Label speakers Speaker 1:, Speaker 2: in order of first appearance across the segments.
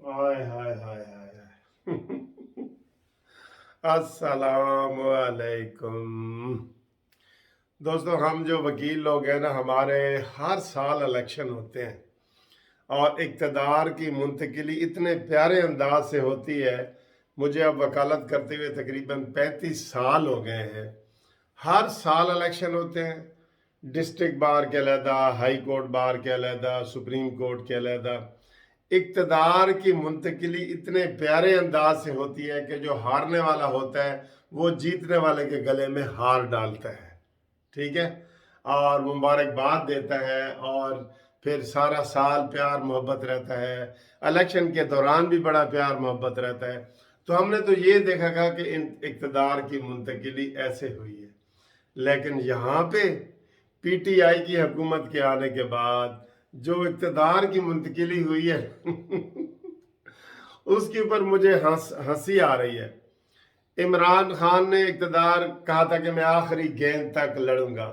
Speaker 1: हाय हाय हाय हाय। अस्सलाम वालेकुम। दोस्तों, हम जो वकील लोग हैं ना, हमारे हर साल इलेक्शन होते हैं और इक़्तिदार की मुंतकिली इतने प्यारे अंदाज से होती है। मुझे अब वकालत करते हुए तकरीबन 35 साल हो गए हैं। हर साल इलेक्शन होते हैं, डिस्ट्रिक्ट बार के अलहदा, हाई कोर्ट बार के अलहदा, सुप्रीम कोर्ट के अलहदा। इक़्तिदार की मुंतकिली इतने प्यारे अंदाज से होती है कि जो हारने वाला होता है वो जीतने वाले के गले में हार डालता है, ठीक है, और मुबारकबाद देता है, और फिर सारा साल प्यार मोहब्बत रहता है। इलेक्शन के दौरान भी बड़ा प्यार मोहब्बत रहता है। तो हमने तो ये देखा था कि इक़्तिदार की मुंतकिली ऐसे हुई है, लेकिन यहाँ पे पीटीआई की हुकूमत के आने के बाद जो इक़्तिदार की मुंतकिली हुई है उसके ऊपर मुझे हंसी आ रही है। इमरान खान ने इक़्तिदार कहा था कि मैं आखिरी गेंद तक लड़ूंगा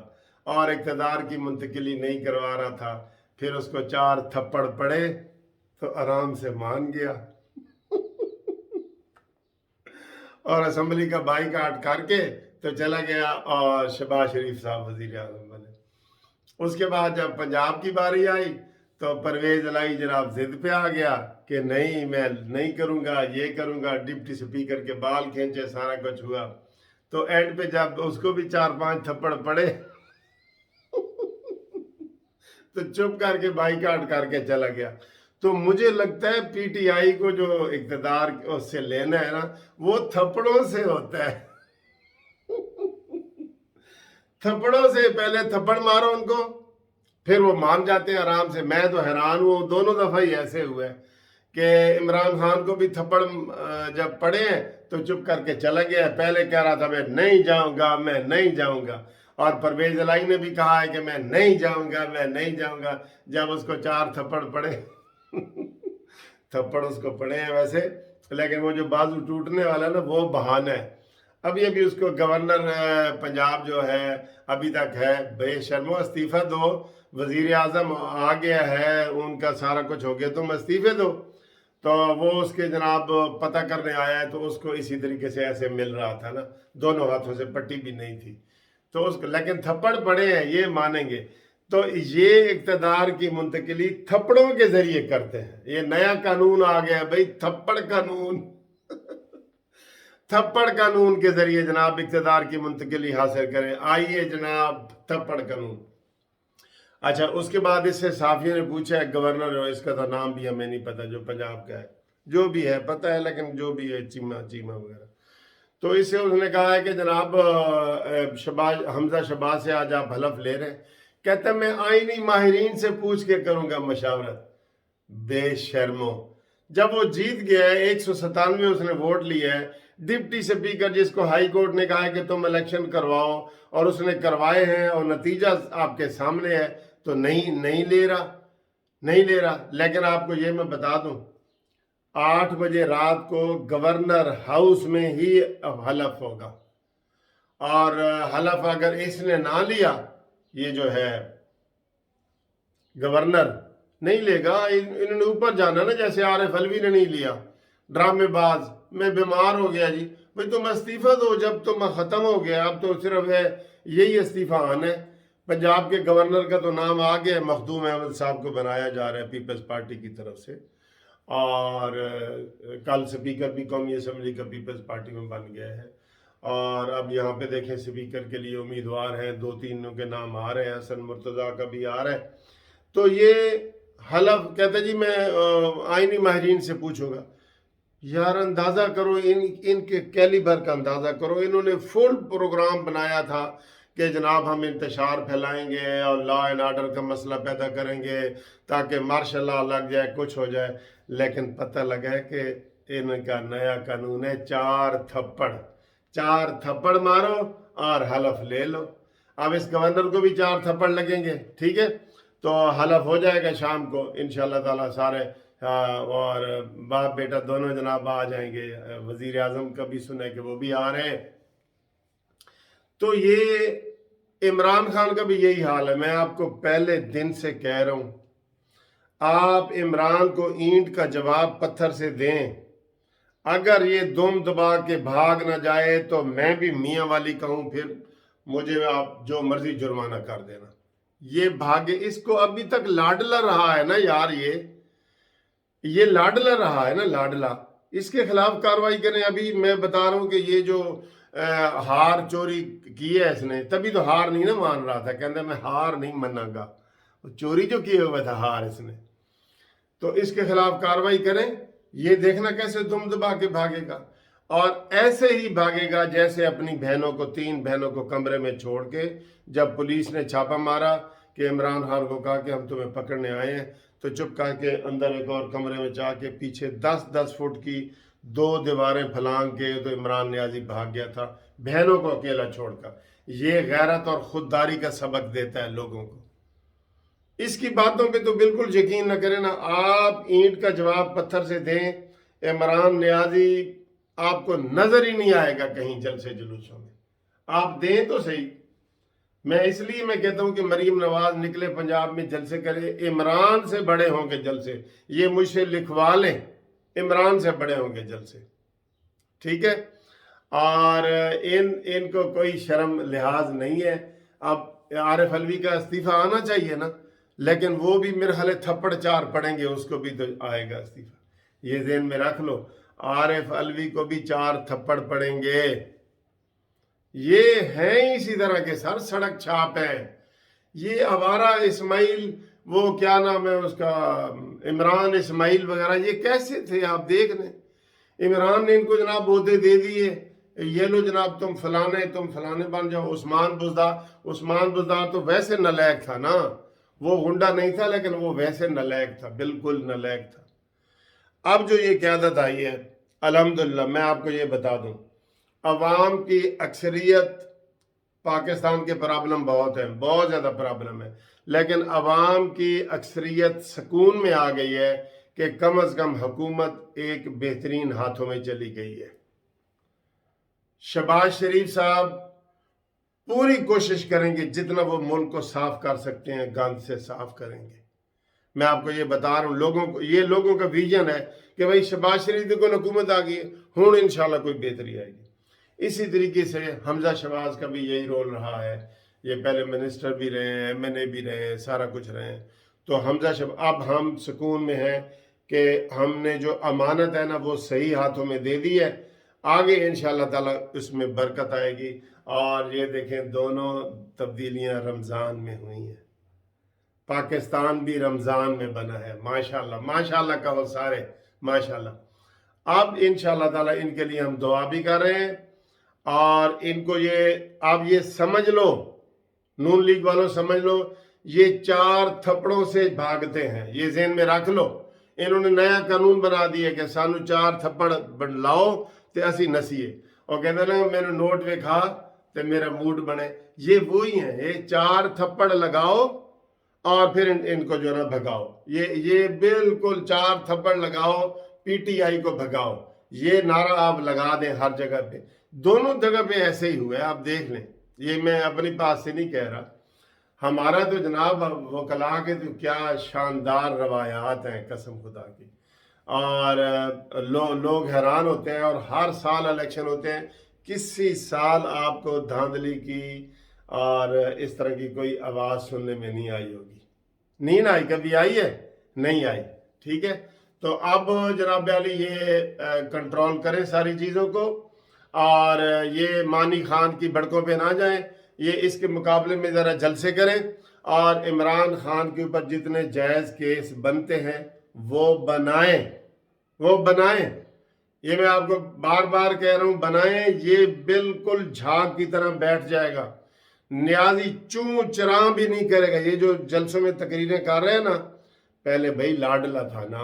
Speaker 1: और इक़्तिदार की मुंतकिली नहीं करवा रहा था। फिर उसको 4 थप्पड़ पड़े तो आराम से मान गया और असेंबली का बाईकाट करके तो चला गया और शहबाज शरीफ साहब वजीर आज़म बने। उसके बाद जब पंजाब की बारी आई तो परवेज इलाही जनाब जिद पे आ गया कि नहीं, मैं नहीं करूंगा, ये करूंगा। डिप्टी स्पीकर के बाल खींचे, सारा कुछ हुआ। तो एंड पे जब उसको भी 4-5 थप्पड़ पड़े तो चुप करके बाईकाट करके चला गया। तो मुझे लगता है पीटीआई को जो इक़्तिदार उससे लेना है ना, वो थप्पड़ों से होता है। थप्पड़ों से पहले थप्पड़ मारो उनको, फिर वो मान जाते हैं आराम से। मैं तो हैरान हूँ, दोनों दफा ही ऐसे हुए कि इमरान खान को भी थप्पड़ जब पड़े हैं तो चुप करके चला गया। पहले कह रहा था मैं नहीं जाऊंगा, मैं नहीं जाऊंगा, और परवेज इलाही ने भी कहा है कि मैं नहीं जाऊंगा, मैं नहीं जाऊंगा। जब उसको 4 थप्पड़ पड़े थप्पड़ उसको पड़े हैं वैसे, लेकिन वो जो बाजू टूटने वाला है ना, वो बहाना है। अभी अभी उसको गवर्नर पंजाब जो है अभी तक है, बेशर्मो इस्तीफा दो। वजीर आजम आ गया है, उनका सारा कुछ हो गया, तुम इस्तीफे दो। तो वो उसके जनाब पता करने आया है, तो उसको इसी तरीके से ऐसे मिल रहा था ना, दोनों हाथों से, पट्टी भी नहीं थी। तो उसको लेकिन थप्पड़ पड़े हैं, ये मानेंगे। तो ये इक़्तिदार की मुंतकिली थप्पड़ों के जरिए करते हैं। ये नया कानून आ गया भाई, थप्पड़ कानून थप्पड़ कानून के जरिए जनाब इक़्तिदार की मुंतकिली हासिल करें। आइए जनाब, थप्पड़ कानून। अच्छा, उसके बाद इससे साफियों ने पूछा है, गवर्नर, इसका तो नाम भी हमें नहीं पता, जो पंजाब का है, जो भी है पता है, लेकिन जो भी है, चीमा चीमा वगैरह। तो इससे उसने कहा है कि जनाब शबाज हमजा शबाज से आज आप हलफ ले रहे हैं। कहता है मैं आईनी माहिरीन से पूछ के करूंगा मशावरत। बेशर्मो, जब वो जीत गया है, 197 उसने वोट लिए है, डिप्टी स्पीकर जिसको हाई कोर्ट ने कहा है कि तुम इलेक्शन करवाओ, और उसने करवाए हैं और नतीजा आपके सामने है, तो नहीं नहीं ले रहा, नहीं ले रहा। लेकिन आपको ये मैं बता दूं, 8 बजे रात को गवर्नर हाउस में ही हलफ होगा, और हलफ अगर इसने ना लिया, ये जो है गवर्नर नहीं लेगा, इन्होंने ऊपर जाना ना, जैसे आरिफ अलवी ने नहीं लिया। ड्रामेबाज, मैं बीमार हो गया जी। भाई तुम इस्तीफा दो, जब तुम खत्म हो गया, अब तो सिर्फ है यही इस्तीफा आना है। पंजाब के गवर्नर का तो नाम आ गया, मखदूम अहमद साहब को बनाया जा रहा है पीपल्स पार्टी की तरफ से, और कल स्पीकर भी कौमी असम्बली का पीपल्स पार्टी में बन गया है। और अब यहाँ पे देखें, स्पीकर के लिए उम्मीदवार हैं, 2-3 के नाम आ रहे हैं, हसन मुर्तज़ा का भी आ रहा है। तो ये हलफ कहते जी मैं आईनी माहिरीन से पूछूंगा। यार अंदाजा करो, इनके कैलिबर का अंदाजा करो। इन्होंने फुल प्रोग्राम बनाया था कि जनाब हम इंतशार फैलाएंगे और लॉ एंड आर्डर का मसला पैदा करेंगे ताकि मार्शल लॉ लग जाए, कुछ हो जाए। लेकिन पता लगा है कि इनका नया कानून है, 4 थप्पड़ मारो और हलफ ले लो। अब इस गवर्नर को भी 4 थप्पड़ लगेंगे, ठीक है। तो हलफ हो जाएगा शाम को इंशाल्लाह ताला सारे, और बाप बेटा दोनों जनाब आ जाएंगे। वजीर आजम का भी सुना है कि वो भी आ रहे हैं। तो ये इमरान खान का भी यही हाल है। मैं आपको पहले दिन से कह रहा हूं, آپ عمران کو اینٹ کا جواب پتھر سے دیں، اگر یہ دم دبا کے بھاگ نہ جائے تو میں بھی میاں والی کہوں، پھر مجھے آپ جو مرضی جرمانہ کر دینا۔ یہ بھاگے، اس کو ابھی تک لاڈلا رہا ہے نا یار، یہ لاڈلا رہا ہے نا، لاڈلا، اس کے خلاف کاروائی کریں۔ ابھی میں بتا رہا ہوں کہ یہ جو ہار چوری کی ہے اس نے، تبھی تو ہار نہیں نا مان رہا تھا، کہتا میں ہار نہیں منوں گا، چوری جو کیے ہوئے تھا ہار اس نے، تو اس کے خلاف کاروائی کریں۔ یہ دیکھنا کیسے دم دبا کے بھاگے گا، اور ایسے ہی بھاگے گا جیسے اپنی بہنوں کو، 3 بہنوں کو کمرے میں چھوڑ کے، جب پولیس نے چھاپا مارا کہ عمران خان کو کہا کہ ہم تمہیں پکڑنے آئے ہیں، تو چپ کر کے اندر ایک اور کمرے میں جا کے پیچھے 10-10 فٹ کی 2 دیواریں پھلانگ کے تو عمران نیازی بھاگ گیا تھا، بہنوں کو اکیلا چھوڑ کر۔ یہ غیرت اور خودداری کا سبق دیتا ہے لوگوں کو۔ اس کی باتوں پہ تو بالکل یقین نہ کریں نا، آپ اینٹ کا جواب پتھر سے دیں، عمران نیازی آپ کو نظر ہی نہیں آئے گا کہیں جلسے جلوسوں میں، آپ دیں تو صحیح۔ میں اس لیے میں کہتا ہوں کہ مریم نواز نکلے پنجاب میں جلسے کرے، عمران سے بڑے ہوں گے جلسے، یہ مجھ سے لکھوا لیں، عمران سے بڑے ہوں گے جلسے، ٹھیک ہے؟ اور ان کو کوئی شرم لحاظ نہیں ہے۔ اب عارف علوی کا استعفیٰ آنا چاہیے نا، لیکن وہ بھی میرے خیال تھپڑ 4 پڑیں گے، اس کو بھی تو آئے گا استعفیٰ، یہ ذہن میں رکھ لو، عارف علوی کو بھی 4 تھپڑ پڑیں گے۔ یہ ہیں اسی طرح کے، سر سڑک چھاپ ہیں یہ آوارہ اسماعیل، وہ کیا نام ہے اس کا، عمران اسماعیل وغیرہ، یہ کیسے تھے آپ دیکھ لیں۔ عمران نے ان کو جناب عہدے دے دیے، یہ لو جناب تم فلانے بن جاؤ۔ عثمان بزدار تو ویسے نالائق تھا نا، وہ غنڈہ نہیں تھا لیکن وہ ویسے نالائق تھا، بالکل نالائق تھا۔ اب جو یہ قیادت آئی ہے، الحمدللہ میں آپ کو یہ بتا دوں، عوام کی اکثریت، پاکستان کے پرابلم بہت ہیں، بہت زیادہ پرابلم ہے، لیکن عوام کی اکثریت سکون میں آ گئی ہے کہ کم از کم حکومت ایک بہترین ہاتھوں میں چلی گئی ہے۔ شہباز شریف صاحب پوری کوشش کریں گے، جتنا وہ ملک کو صاف کر سکتے ہیں گند سے صاف کریں گے۔ میں آپ کو یہ بتا رہا ہوں، لوگوں کا ویژن ہے کہ بھائی شہباز شریف کو حکومت آ گئی، ہوں انشاءاللہ کوئی بہتری آئے گی۔ اسی طریقے سے حمزہ شہباز کا بھی یہی رول رہا ہے، یہ پہلے منسٹر بھی رہے ہیں، MNA بھی رہے ہیں، سارا کچھ رہے ہیں، تو حمزہ شہباز، اب ہم سکون میں ہیں کہ ہم نے جو امانت ہے نا وہ صحیح ہاتھوں میں دے دی ہے، آگے انشاءاللہ تعالی اس میں برکت آئے گی۔ اور یہ دیکھیں دونوں تبدیلیاں رمضان میں ہوئی ہیں، پاکستان بھی رمضان میں بنا ہے، ماشاءاللہ ماشاءاللہ کہو سارے ماشاءاللہ۔ اب انشاءاللہ تعالی ان کے لیے ہم دعا بھی کر رہے ہیں، اور ان کو آپ یہ سمجھ لو، نون لیگ والوں سمجھ لو، یہ 4 تھپڑوں سے بھاگتے ہیں، یہ ذہن میں رکھ لو۔ انہوں نے نیا قانون بنا دیا کہ سانو 4 تھپڑ لاؤ تے اسی نسیے، اور کہتے ہیں میں نے نوٹ وکھا تے میرا موڈ بنے، یہ وہی ہیں، یہ 4 تھپڑ لگاؤ اور پھر ان کو جو ہے نا بھگاؤ، یہ بالکل 4 تھپڑ لگاؤ، PTI کو بھگاؤ، یہ نعرہ آپ لگا دیں ہر جگہ پہ، دونوں جگہ پہ ایسے ہی ہوئے، آپ دیکھ لیں، یہ میں اپنی بات سے نہیں کہہ رہا، ہمارا تو جناب وکلاء کے تو کیا شاندار روایات ہیں قسم خدا کی، اور لوگ حیران ہوتے ہیں، اور ہر سال الیکشن ہوتے ہیں، کسی سال آپ کو دھاندلی کی اور اس طرح کی کوئی آواز سننے میں نہیں آئی ہوگی، نہیں نہ آئی، کبھی آئی ہے؟ نہیں آئی، ٹھیک ہے؟ تو اب جناب علی یہ کنٹرول کریں ساری چیزوں کو، اور یہ مانی خان کی بڑکوں پہ نہ جائیں، یہ اس کے مقابلے میں ذرا جلسے کریں، اور عمران خان کے اوپر جتنے جائز کیس بنتے ہیں وہ بنائیں، یہ میں آپ کو بار بار کہہ رہا ہوں، بنائیں، یہ بالکل جھاگ کی طرح بیٹھ جائے گا، نیازی چون چراں بھی نہیں کرے گا۔ یہ جو جلسوں میں تقریریں کر رہے ہیں نا، پہلے بھائی لاڈلا تھا نا،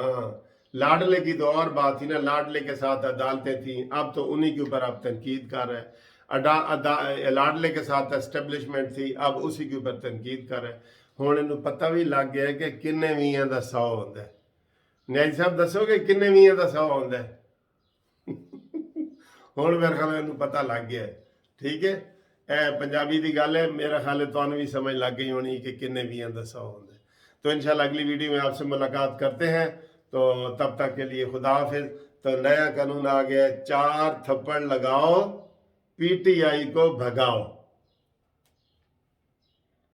Speaker 1: لاڈلے کی تو اور بات تھی نا، لاڈلے کے ساتھ عدالتیں تھیں، اب تو انہی کے اوپر آپ تنقید کر رہے ہیں، لاڈلے کے ساتھ اسٹیبلشمنٹ تھی، اب اسی کے اوپر تنقید کر رہے ہیں۔ ہوں انہوں پتہ بھی لگ گیا ہے کہ کنے ویاں دا 100 ہوتا ہے۔ نیازی صاحب دسو کہ کنے ویاں دا 100 ہوتا ہے؟ ہوں میرے خیال انہوں پتہ لگ گیا ہے، ٹھیک ہے؟ پنجابی دی گل ہے، میرا خیال ہے تو بھی سمجھ لگ گئی ہونی کہ کنے ویاں دا 100 ہوتا ہے۔ تو इंशाल्लाह अगली वीडियो में आपसे मुलाकात करते हैं। तो तब तक के लिए खुदा हाफिज। तो नया कानून आ गया, 4 थप्पड़ लगाओ, पीटीआई को भगाओ।